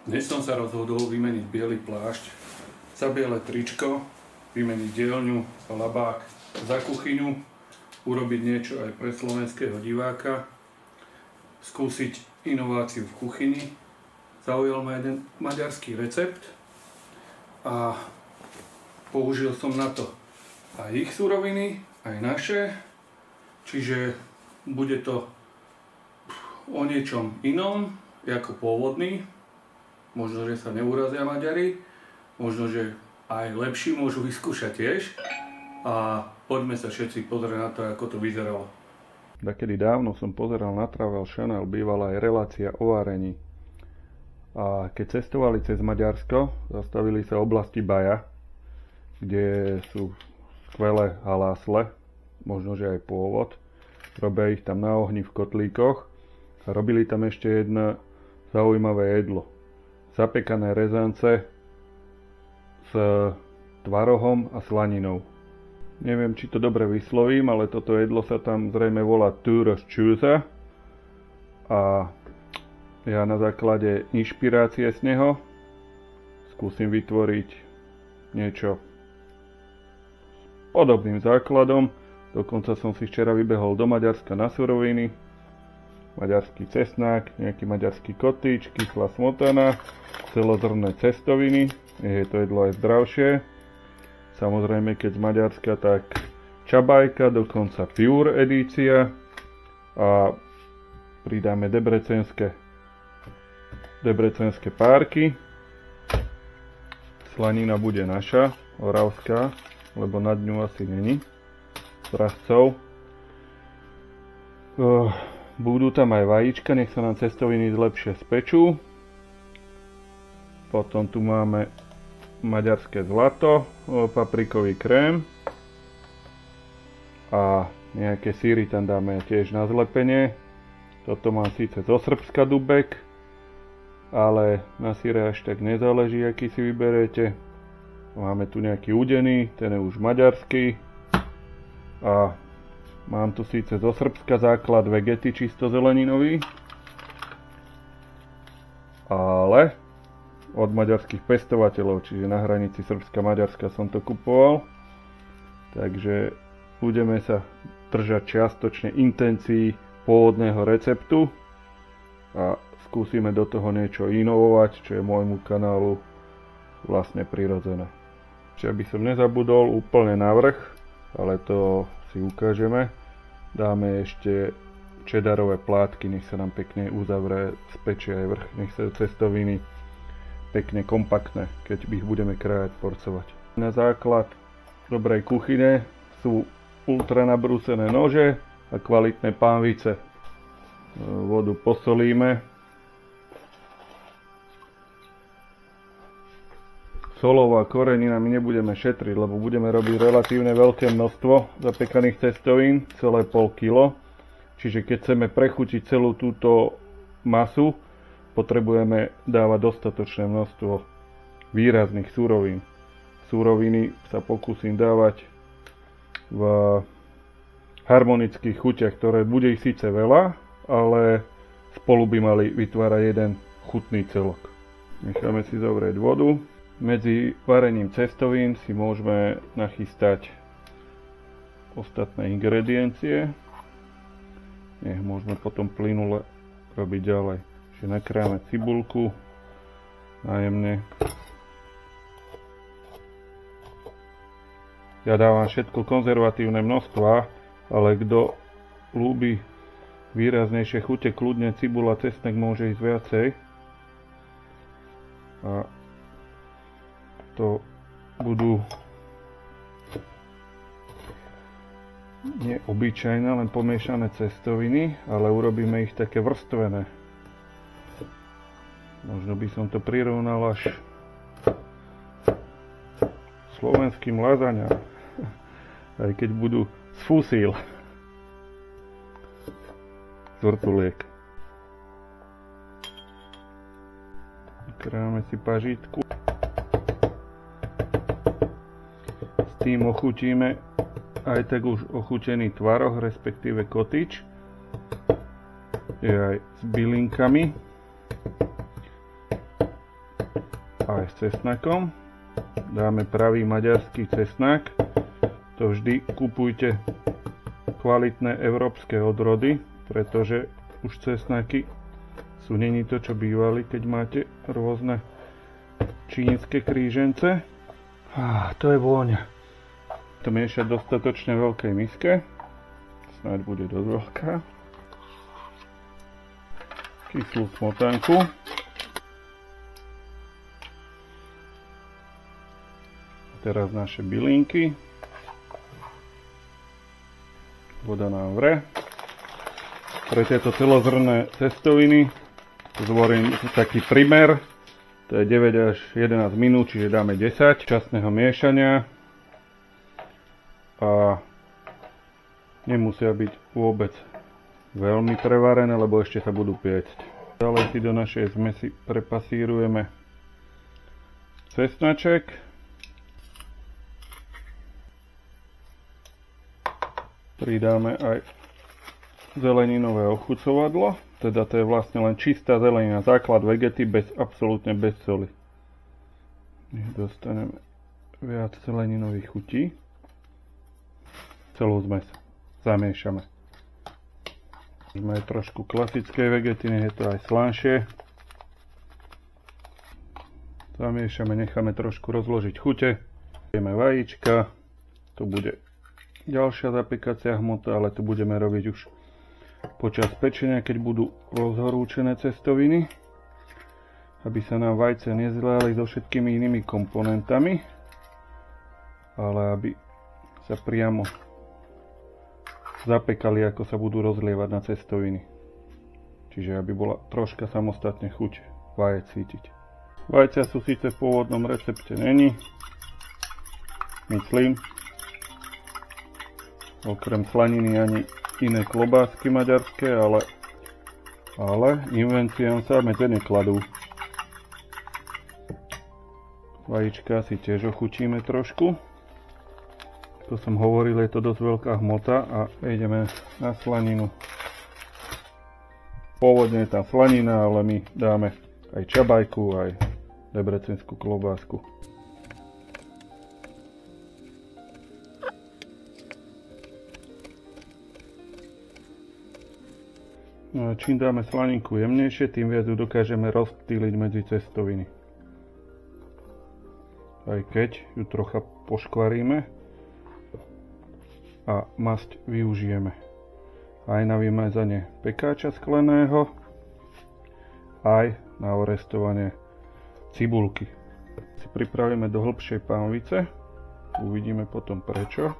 Dnes som sa rozhodol vymeniť biely plášť za biele tričko, vymeniť dielňu a labák za kuchyňu, urobiť niečo aj pre slovenského diváka, skúsiť inováciu v kuchyni. Zaujal ma jeden maďarský recept a použil som na to aj ich suroviny, aj naše, čiže bude to o niečom inom, ako pôvodný. Možno, že sa neurazia Maďari, možno, že aj lepší môžu vyskúšať tiež. A poďme sa všetci pozrieť na to, ako to vyzeralo. Takedy dávno som pozeral na Travel Channel, bývala aj relácia o varení. A keď cestovali cez Maďarsko, zastavili sa oblasti Baja, kde sú skvelé halásle, možno, že aj pôvod. Robia ich tam na ohni v kotlíkoch a robili tam ešte jedno zaujímavé jedlo. Zapekané rezance s tvarohom a slaninou. Neviem, či to dobre vyslovím, ale toto jedlo sa tam zrejme volá Túros Čúza. A ja na základe inšpirácie z neho skúsim vytvoriť niečo s podobným základom. Dokonca som si včera vybehol do Maďarska na suroviny. Maďarský cesnák, nejaký maďarský kotíč, kyslá smotana, celozrnné cestoviny, je to jedlo aj zdravšie. Samozrejme, keď z Maďarska, tak čabajka, dokonca pure edícia a pridáme debrecenské párky. Slanina bude naša, oravská, lebo na dňu asi není, s prascov. Budú tam aj vajíčka, nech sa nám cestoviny lepšie spečú. Potom tu máme maďarské zlato, paprikový krém a nejaké síry tam dáme tiež na zlepenie. Toto mám síce zo Srbska dubek, ale na síre až tak nezáleží, aký si vyberete. Máme tu nejaký udený, ten je už maďarský a mám tu síce zo Srbska základ vegety čisto zeleninový, ale od maďarských pestovateľov, čiže na hranici Srbska-Maďarska som to kupoval. Takže budeme sa držať čiastočne intencií pôvodného receptu a skúsime do toho niečo inovovať, čo je môjmu kanálu vlastne prirodzené. Čiže aby som nezabudol úplne na vrch, ale to si ukážeme. Dáme ešte čedarové plátky, nech sa nám pekne uzavrie, spečie aj vrch, nech sa cestoviny pekne kompaktné, keď ich budeme krájať, porcovať. Na základ dobrej kuchyne sú ultra nabrúsené nože a kvalitné pánvice. Vodu posolíme. Solov a korenina my nebudeme šetriť, lebo budeme robiť relatívne veľké množstvo zapekaných cestovín, celé pol kilo. Čiže keď chceme prechutiť celú túto masu, potrebujeme dávať dostatočné množstvo výrazných surovín. Suroviny sa pokúsim dávať v harmonických chuťach, ktoré bude ich síce veľa, ale spolu by mali vytvárať jeden chutný celok. Necháme si zovrieť vodu. Medzi varením cestovín si môžeme nachystať ostatné ingrediencie. Nech môžeme potom plynule robiť ďalej. Čiže nakrájame cibulku nájemne. Ja dávam všetko konzervatívne množstva, ale kto ľúbi výraznejšie chute, kľudne cibula, cesnek môže ísť viacej. A to budú nie obyčajné, len pomiešané cestoviny, ale urobíme ich také vrstvené. Možno by som to prirovnal až slovenským lazaňam, aj keď budú z fusíl. Z vrtuliek. Kráme si pažitku. S tým ochutíme aj tak už ochutený tvaroh, respektíve kotič. Je aj s bylinkami. aj s cesnakom. Dáme pravý maďarský cesnak. To vždy kupujte kvalitné európske odrody, pretože už cesnaky sú není to, čo bývali, keď máte rôzne čínske krížence. To je vôňa. To miešať v dostatočne veľkej miske. Snáď bude dosť veľká. Kyslú smotanku. Teraz naše bylinky. Voda nám vre. Pre tieto celozrnné cestoviny zvorím taký primer. To je 9 až 11 minút, čiže dáme 10 časného miešania. A nemusia byť vôbec veľmi prevarené, lebo ešte sa budú piecť. Ďalej si do našej zmesi prepasírujeme cesnaček. Pridáme aj zeleninové ochucovadlo. Teda to je vlastne len čistá zelenina, základ vegety, absolútne bez soli. Dostaneme viac zeleninových chutí. Celú zmes zamiešame. Môžeme aj trošku klasickej vegety, nech je to aj slanšie. Zamiešame, necháme trošku rozložiť chute. Dajeme vajíčka. Tu bude ďalšia zapekacia hmota, ale tu budeme robiť už počas pečenia, keď budú rozhorúčené cestoviny, aby sa nám vajce nezliali so všetkými inými komponentami, ale aby sa priamo zapekali, ako sa budú rozlievať na cestoviny. Čiže aby bola troška samostatne chuť vajec cítiť. Vajcia sú síce v pôvodnom recepte není, myslím, okrem slaniny ani iné klobásky maďarské, ale invenciám sa medze nekladú. Vajíčka si tiež ochutíme trošku. Ako som hovoril, je to dosť veľká hmota a ideme na slaninu. Pôvodne je tam slanina, ale my dáme aj čabajku, aj debrecenskú klobásku. No a čím dáme slaninku jemnejšie, tým viac ju dokážeme rozptýliť medzi cestoviny. Aj keď ju trocha poškvaríme a masť využijeme aj na vymazanie pekáča skleného, aj na orestovanie cibulky. Si pripravíme do hĺbšej pánvice, uvidíme potom prečo.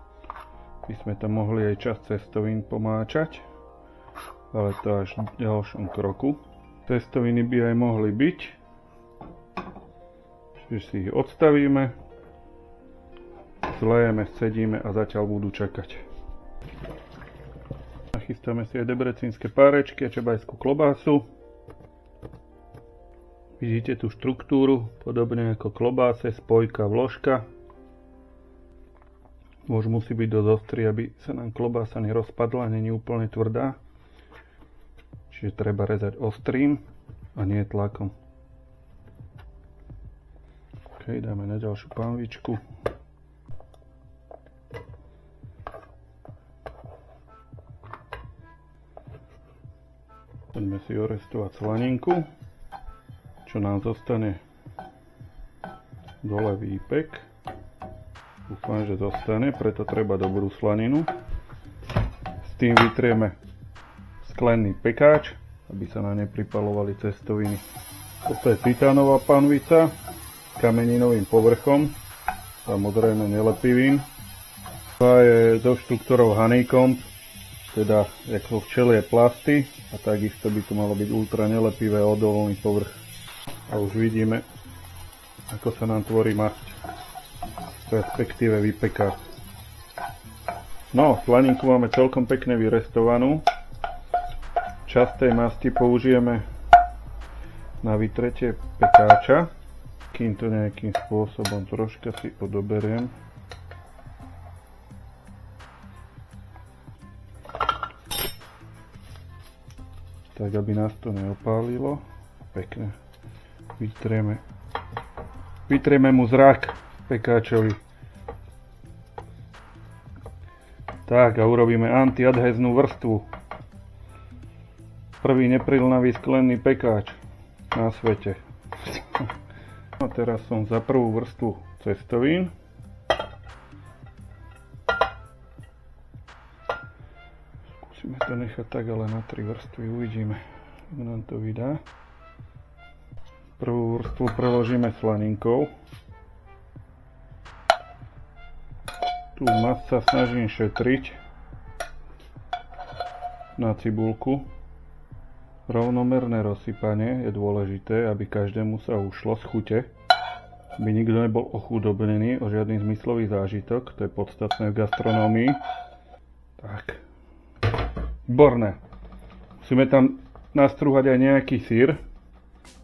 My sme tam mohli aj časť cestovín pomáčať, ale to až v ďalšom kroku. Cestoviny by aj mohli byť, že si ich odstavíme, zlejeme, scedíme a zatiaľ budú čakať. Nachystáme si aj debrecínske párečky a čabajskú klobásu. Vidíte tú štruktúru, podobne ako klobáse, spojka, vložka. Musí byť dosť ostrý, aby sa nám klobása nerozpadla, není úplne tvrdá. Čiže treba rezať ostrým a nie tlakom. Ok, dáme na ďalšiu pánvičku. Poďme si orestovať slaninku. Čo nám zostane dole výpek. Dúfam, že zostane, preto treba dobrú slaninu. S tým vytrieme sklený pekáč, aby sa na ne pripalovali cestoviny. Toto je titánová panvica s kameninovým povrchom, samozrejme nelepivým. Tá je so štruktúrou honeycomb, teda ako včelie plasty, a takisto by to malo byť ultra nelepivé odolný povrch. A už vidíme, ako sa nám tvorí masť, respektíve vypeká. No, slaninku máme celkom pekne vyrestovanú. Časť tej masti použijeme na vytretie pekáča, kým to nejakým spôsobom troška si odoberiem. Tak, aby nás to neopálilo. Pekne vytrieme Vytrieme mu zrak pekáčovi. Tak a urobíme antiadhéznú vrstvu. Prvý neprilnavý sklený pekáč na svete. A teraz som za prvú vrstvu cestovín. Skúsime to nechať tak, ale na 3 vrstvy uvidíme, ako nám to vydá. Prvú vrstvu preložíme slaninkou. Tu mas sa snažím šetriť na cibulku. Rovnomerné rozsypanie je dôležité, aby každému sa ušlo z chute, aby nikto nebol ochudobnený o žiadny zmyslový zážitok, to je podstatné v gastronómii. Tak, výborné. Musíme tam nastrúhať aj nejaký syr.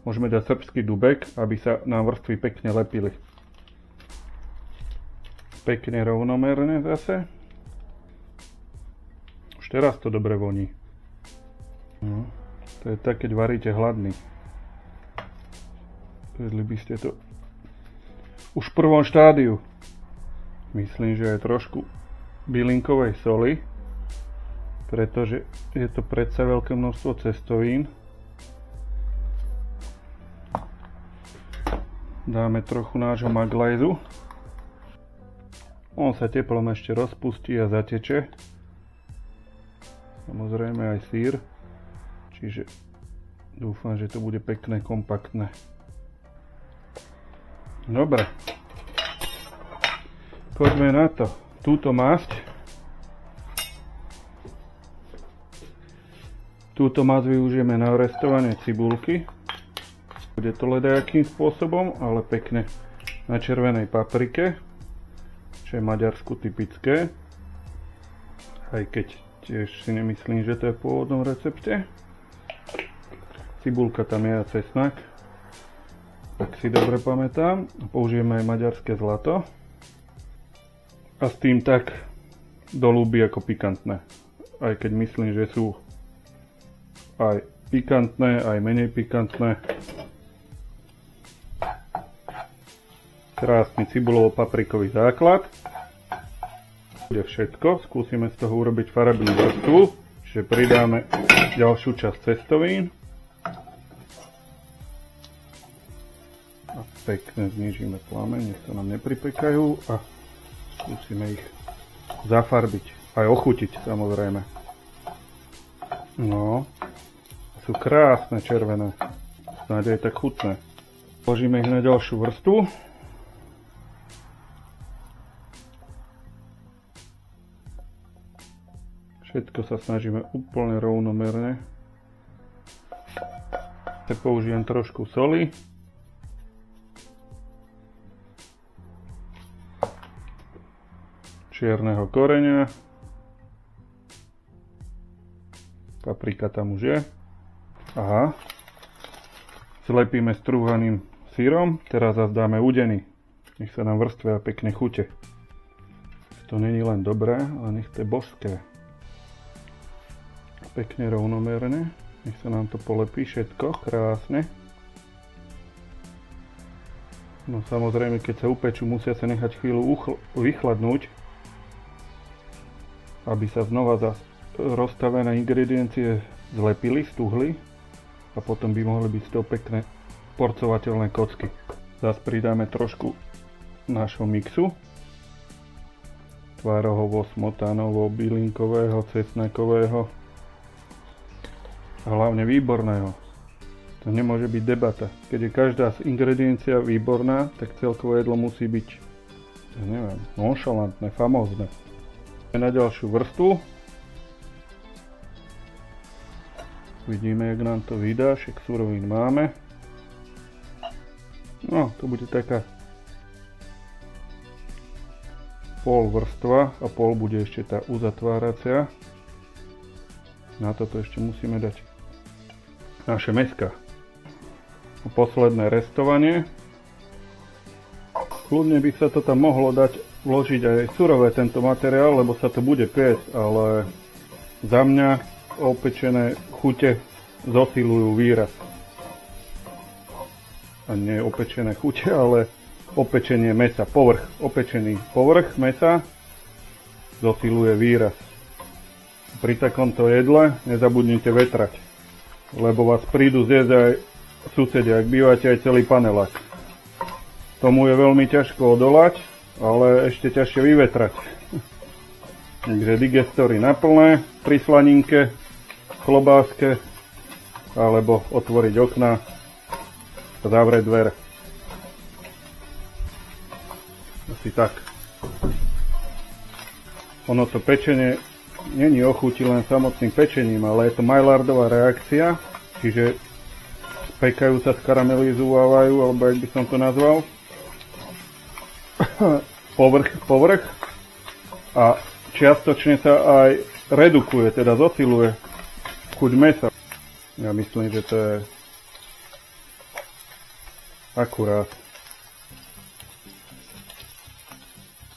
Môžeme dať srbský dubek, aby sa nám vrstvy pekne lepili. Pekne rovnomerné zase. Už teraz to dobre voní. No, to je tak, keď varíte hladný. Jedli by ste to už v prvom štádiu. Myslím, že aj trošku bylinkovej soli, pretože je to predsa veľké množstvo cestovín. Dáme trochu nášho maglajzu. On sa teplom ešte rozpustí a zateče. Samozrejme aj sír. Čiže dúfam, že to bude pekné, kompaktné. Dobre. Poďme na to. Túto masť. Túto masť využijeme na restovanie cibulky. Bude to ledajakým spôsobom, ale pekne na červenej paprike, čo je Maďarsku typické. Aj keď tiež si nemyslím, že to je v pôvodnom recepte. Cibulka tam je a cesnak, tak si dobre pamätám. Použijeme aj maďarské zlato. A s tým tak do ľúby ako pikantné. Aj keď myslím, že sú aj pikantné, aj menej pikantné. Krásny cibulovo-paprikový základ. Bude všetko. Skúsime z toho urobiť farebnú vrstvu. Čiže pridáme ďalšiu časť cestovín. A pekne znížime plameň, nech sa nám nepripekajú. A skúsime ich zafarbiť. Aj ochutiť, samozrejme. No. Sú krásne červené. Snáď aj tak chutné. Položíme ich na ďalšiu vrstvu. Všetko sa snažíme úplne rovnomerne. Tak použijem trošku soli. Čierneho koreňa. Paprika tam už je. Aha. Zlepíme strúhaným syrom. Teraz zase dáme udeny. Nech sa nám vrstvia pekne chute. To není len dobré, ale nech to je božské. Pekne rovnomerne. Nech sa nám to polepí všetko. Krásne. No samozrejme, keď sa upečú, musia sa nechať chvíľu vychladnúť, aby sa znova rozstavené ingrediencie zlepili, stuhli a potom by mohli byť z toho pekné porcovateľné kocky. Zas pridáme trošku nášho mixu. Tvárohovo, smotánovo, bylinkového, cesnakového. A hlavne výborného. To nemôže byť debata. Keď je každá z ingrediencia výborná, tak celkové jedlo musí byť, ja neviem, nonšalantné, famózne. Na ďalšiu vrstvu. Vidíme, jak nám to vydá, však surovín máme. No, to bude taká pol vrstva a pol bude ešte tá uzatváracia. Na toto ešte musíme dať naše mäská. Posledné restovanie. Kľudne by sa to tam mohlo dať vložiť aj surové tento materiál, lebo sa to bude piecť, ale za mňa opečené chute zosilujú výraz. A nie opečené chute, ale opečenie mesa, opečený povrch mesa zosiluje výraz. Pri takomto jedle nezabudnite vetrať, lebo vás prídu zjesť aj susedia, ak bývate aj celý panelák. Tomu je veľmi ťažko odolať, ale ešte ťažšie vyvetrať. Takže digestory na plné, pri slaninke, klobáske, alebo otvoriť okna a zavrieť dvere. Asi tak. Ono to pečenie není o chuti len samotným pečením, ale je to Maillardová reakcia, čiže pekajú sa, skaramelizovávajú, alebo jak by som to nazval, povrch a čiastočne sa aj redukuje, teda zosiluje chuť mesa. Ja myslím, že to je akurát.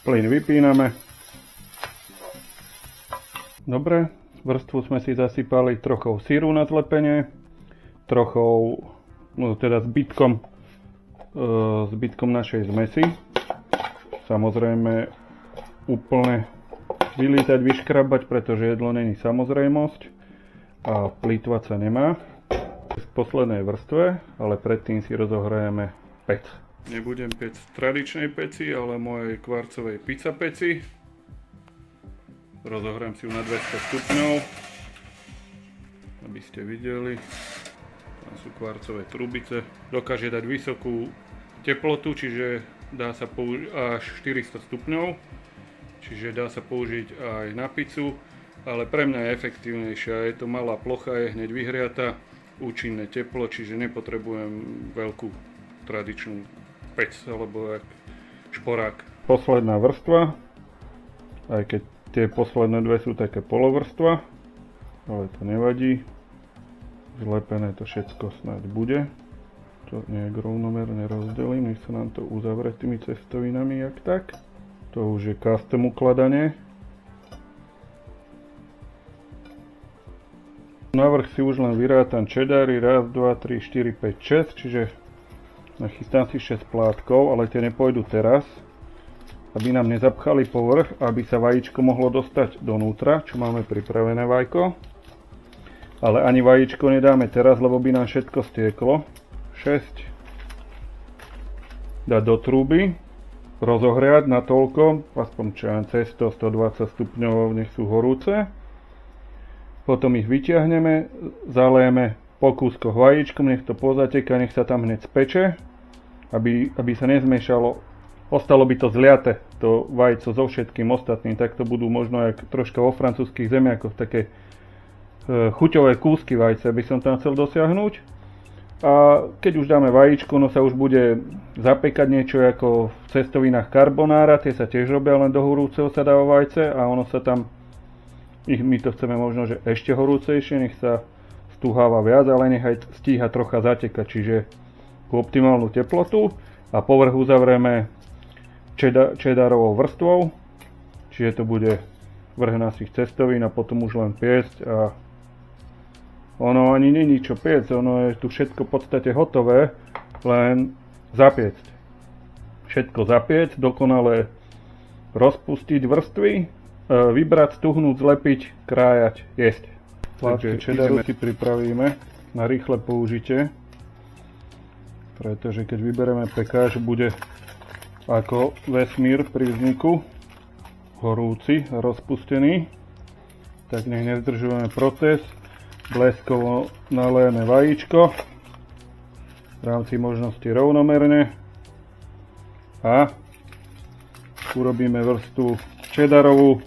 Plyn vypíname. Dobre, vrstvu sme si zasypali trochou syru na zlepenie, trochou, teda zbytkom našej zmesi. Samozrejme úplne vylítať, vyškrabať, pretože jedlo není samozrejmosť a plýtvať sa nemá. V poslednej vrstve, ale predtým si rozohrajeme pec. Nebudem pec v tradičnej peci, ale mojej kvarcovej pizza peci. Rozohrám si ju na 200 stupňov, aby ste videli. Tam sú kvarcové trubice. Dokáže dať vysokú teplotu, čiže dá sa použiť až 400 stupňov. Čiže dá sa použiť aj na pizzu, ale pre mňa je efektívnejšia. Je to malá plocha, je hneď vyhriata, účinné teplo, čiže nepotrebujem veľkú tradičnú pec alebo šporák. Posledná vrstva, aj keď tie posledné dve sú také polovrstva, ale to nevadí. Zlepené to všetko snáď bude. To nejak rovnomerne rozdelím, nech sa nám to uzavre tými cestovinami, jak tak. To už je custom ukladanie. Navrch si už len vyrátam cheddary, 1, 2, 3, 4, 5, 6, čiže nachystám si 6 plátkov, ale tie nepôjdu teraz, aby nám nezapchali povrch, aby sa vajíčko mohlo dostať donútra, čo máme pripravené vajko. Ale ani vajíčko nedáme teraz, lebo by nám všetko stieklo. 6 dať do trúby, rozohriať na toľko, aspoň čo cez 100-120 stupňov, nech sú horúce. Potom ich vyťahneme, zalejeme po kúskoch vajíčkom, nech to pozateká, nech sa tam hneď speče, aby sa nezmiešalo. Ostalo by to zliate, to vajco so všetkým ostatným, tak to budú možno jak troška vo francúzskych zemiakoch, také chuťové kúsky vajce by som tam chcel dosiahnuť. A keď už dáme vajíčko, no sa už bude zapekať niečo ako v cestovinách carbonara, tie sa tiež robia, len do horúceho sa dáva vajce a ono sa tam, my to chceme možno, že ešte horúcejšie, nech sa stúháva viac, ale nech aj stíha trocha zatekať, čiže ku optimálnu teplotu a povrch uzavrieme cheddarovou vrstvou, čiže to bude vrch našich cestovín a potom už len piesť a ono ani není čo piecť, ono je tu všetko v podstate hotové, len zapiecť. Všetko zapiecť, dokonale rozpustiť vrstvy, vybrať, stuhnúť, zlepiť, krájať, jesť. Takže cheddaru si pripravíme na rýchle použitie, pretože keď vyberieme pekáž, bude ako vesmír pri vzniku, horúci a rozpustený, tak nech nezdržujeme proces. Bleskovo nalejené vajíčko, v rámci možnosti rovnomerne a urobíme vrstvu cheddarovú.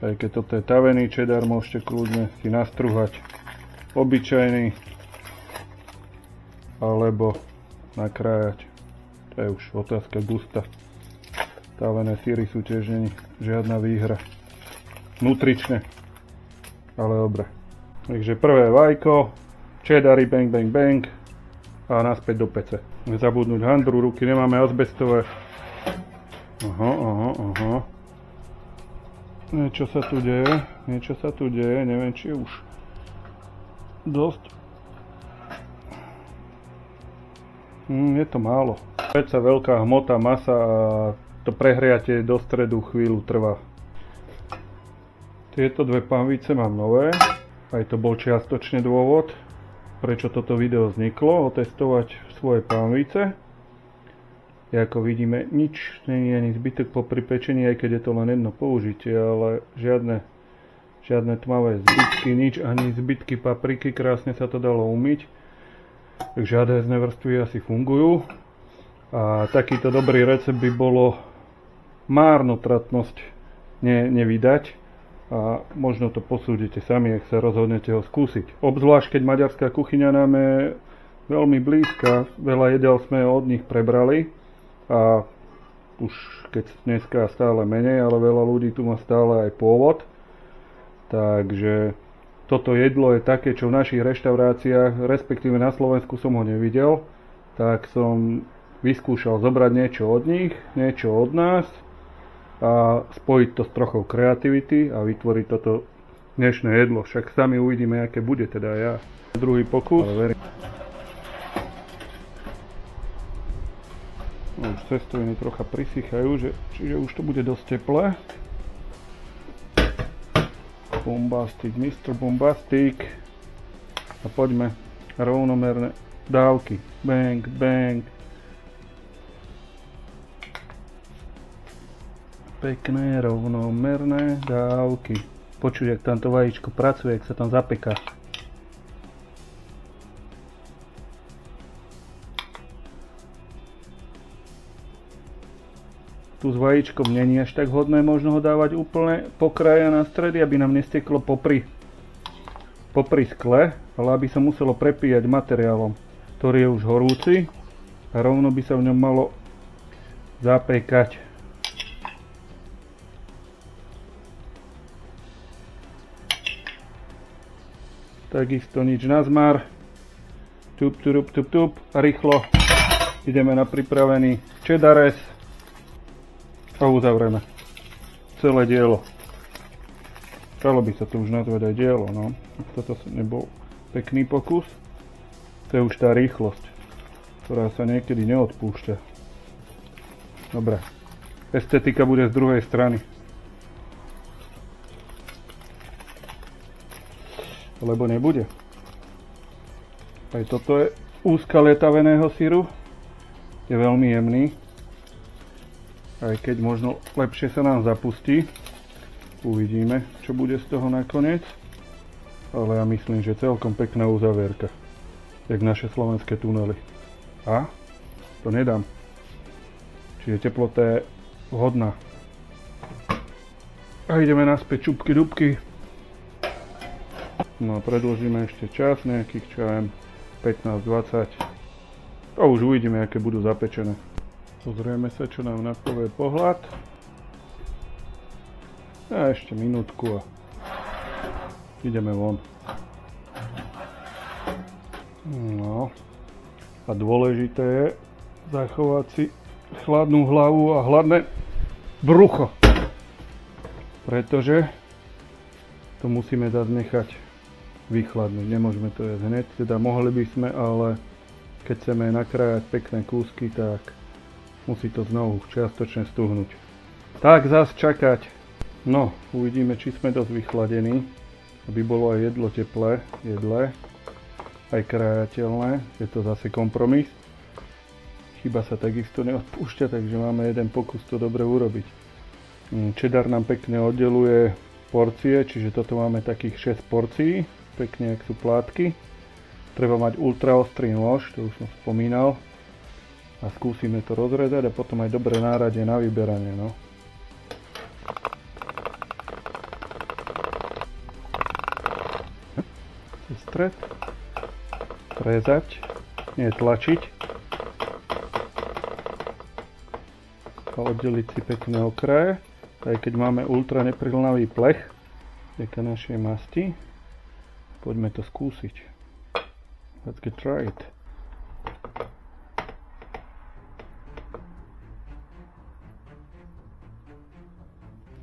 Aj keď toto je tavený cheddar, môžete kľudne si nastruhať obyčajný alebo nakrájať. To je už otázka gusta. Tavené syry sú tiež není žiadna výhra. Nutrične. Ale dobre. Takže prvé vajko, cheddary, bang, bang, bang a naspäť do pece. Nezabudnúť handru, ruky nemáme azbestové. Aha. Niečo sa tu deje, neviem či už dosť. Je to málo. Predsa veľká hmota, masa a to prehriatie do stredu chvíľu trvá. Tieto dve panvice mám nové. Aj to bol čiastočne dôvod, prečo toto video vzniklo, otestovať svoje panvice. Ako vidíme, nič nie je ani zbytok po pripečení, aj keď je to len jedno použitie, ale žiadne tmavé zbytky, nič, ani zbytky papriky, krásne sa to dalo umyť. Takže adhézne vrstvy asi fungujú. A takýto dobrý recept by bolo márnotratnosť nevydať. A možno to posúdite sami, ak sa rozhodnete ho skúsiť. Obzvlášť, keď maďarská kuchyňa nám je veľmi blízka, veľa jedál sme od nich prebrali. A už keď dneska stále menej, ale veľa ľudí tu má stále aj pôvod. Takže toto jedlo je také, čo v našich reštauráciách, respektíve na Slovensku som ho nevidel. Tak som vyskúšal zobrať niečo od nich, niečo od nás a spojiť to s trochou kreativity a vytvoriť toto dnešné jedlo. Však sami uvidíme, aké bude teda ja. Druhý pokus. Už cestoviny trocha prisychajú, čiže už to bude dosť teplé. Bombastic, Mr. Bombastic. A poďme, rovnomerné dávky. Bang, bang. Pekné, rovnomerné dávky. Počuť, jak tam to vajíčko pracuje, jak sa tam zapeká. Tu s vajíčkom není až tak hodné, možno ho dávať úplne po kraji a na stredy, aby nám nesteklo popri skle, ale aby sa muselo prepíjať materiálom, ktorý je už horúci a rovno by sa v ňom malo zapekať. Takisto nič na zmar. Tup, tup, tup, tup a rýchlo ideme na pripravený cheddares. A uzavrieme celé dielo. Dalo by sa to už nazvať aj dielo, no. Toto nebol pekný pokus. To je už tá rýchlosť, ktorá sa niekedy neodpúšťa. Dobre. Estetika bude z druhej strany. Lebo nebude. Aj toto je úzka lietaveného syru. Je veľmi jemný. Aj keď možno lepšie sa nám zapustí. Uvidíme, čo bude z toho nakoniec. Ale ja myslím, že celkom pekná uzavierka. Jak naše slovenské tunely. A? To nedám. Čiže teplota je vhodná. A ideme naspäť čupky dubky. No a predĺžime ešte čas, nejakých čo ja viem, 15-20. A už uvidíme, aké budú zapečené. Pozrieme sa, čo nám na prvý pohľad. A ešte minútku a ideme von. No. A dôležité je zachovať si chladnú hlavu a hladné brucho. Pretože to musíme dať nechať vychladnúť. Nemôžeme to jesť hneď, teda mohli by sme, ale keď chceme nakrájať pekné kúsky, tak musí to znovu čiastočne stuhnúť. Tak zas čakať. No, uvidíme, či sme dosť vychladení, aby bolo aj jedlo teplé, jedlé, aj krájateľné. Je to zase kompromis. Chyba sa takisto neodpúšťa, takže máme jeden pokus to dobre urobiť. Cheddar nám pekne oddeluje porcie, čiže toto máme takých 6 porcií, pekne jak sú plátky. Treba mať ultra ostrý nôž, to už som spomínal. A skúsime to rozrezať a potom aj dobré náradie na vyberanie, no. Cez stred. Rezať, nie tlačiť. A oddeliť si pekné okraje. Aj keď máme ultra neprilnavý plech, vďaka našej masti. Poďme to skúsiť. Let's get tried.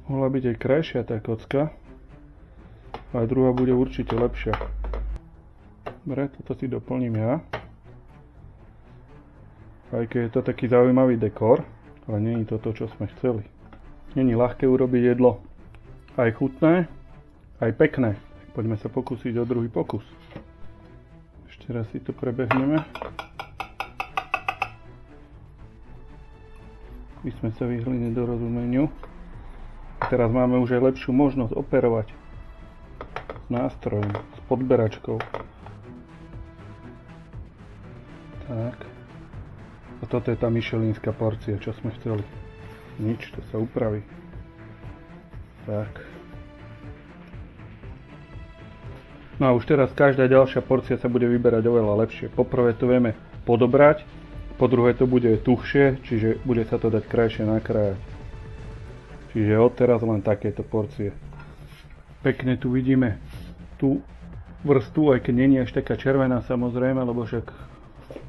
Mohla byť aj krajšia tá kocka, ale druhá bude určite lepšia. Dobre, toto si doplním ja. Aj keď je to taký zaujímavý dekor, ale nie je to to, čo sme chceli. Není ľahké urobiť jedlo aj chutné, aj pekné. Poďme sa pokúsiť o druhý pokus. Ešte raz si to prebehneme. My sme sa vyhli nedorozumeniu. Teraz máme už aj lepšiu možnosť operovať s nástrojom, s podberačkou. Tak. A toto je tá michelinská porcia, čo sme chceli. Nič, to sa upraví. Tak. No a už teraz každá ďalšia porcia sa bude vyberať oveľa lepšie. Poprvé to vieme podobrať, po druhé to bude tuchšie, čiže bude sa to dať krajšie nakrájať. Čiže odteraz len takéto porcie. Pekne tu vidíme tú vrstvu, aj keď není až taká červená samozrejme, lebo však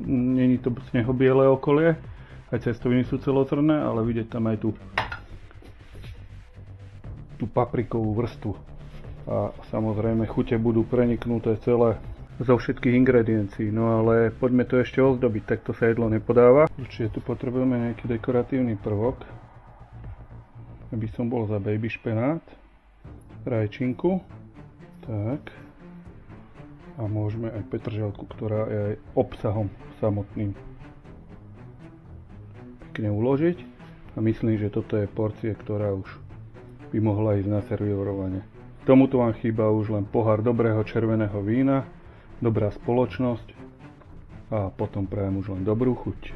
není to snehobiele okolie, aj cestoviny sú celozrné, ale vidieť tam aj tú paprikovú vrstvu. A samozrejme chute budú preniknuté celé zo všetkých ingrediencií, no ale poďme to ešte ozdobiť, takto sa jedlo nepodáva. Určite tu potrebujeme nejaký dekoratívny prvok, aby som bol za baby špenát, rajčinku, tak, a môžeme aj petržalku, ktorá je aj obsahom samotným, pekne uložiť a myslím, že toto je porcia, ktorá už by mohla ísť na servírovanie. K tomuto vám chýba už len pohár dobrého červeného vína, dobrá spoločnosť a potom prajem už len dobrú chuť.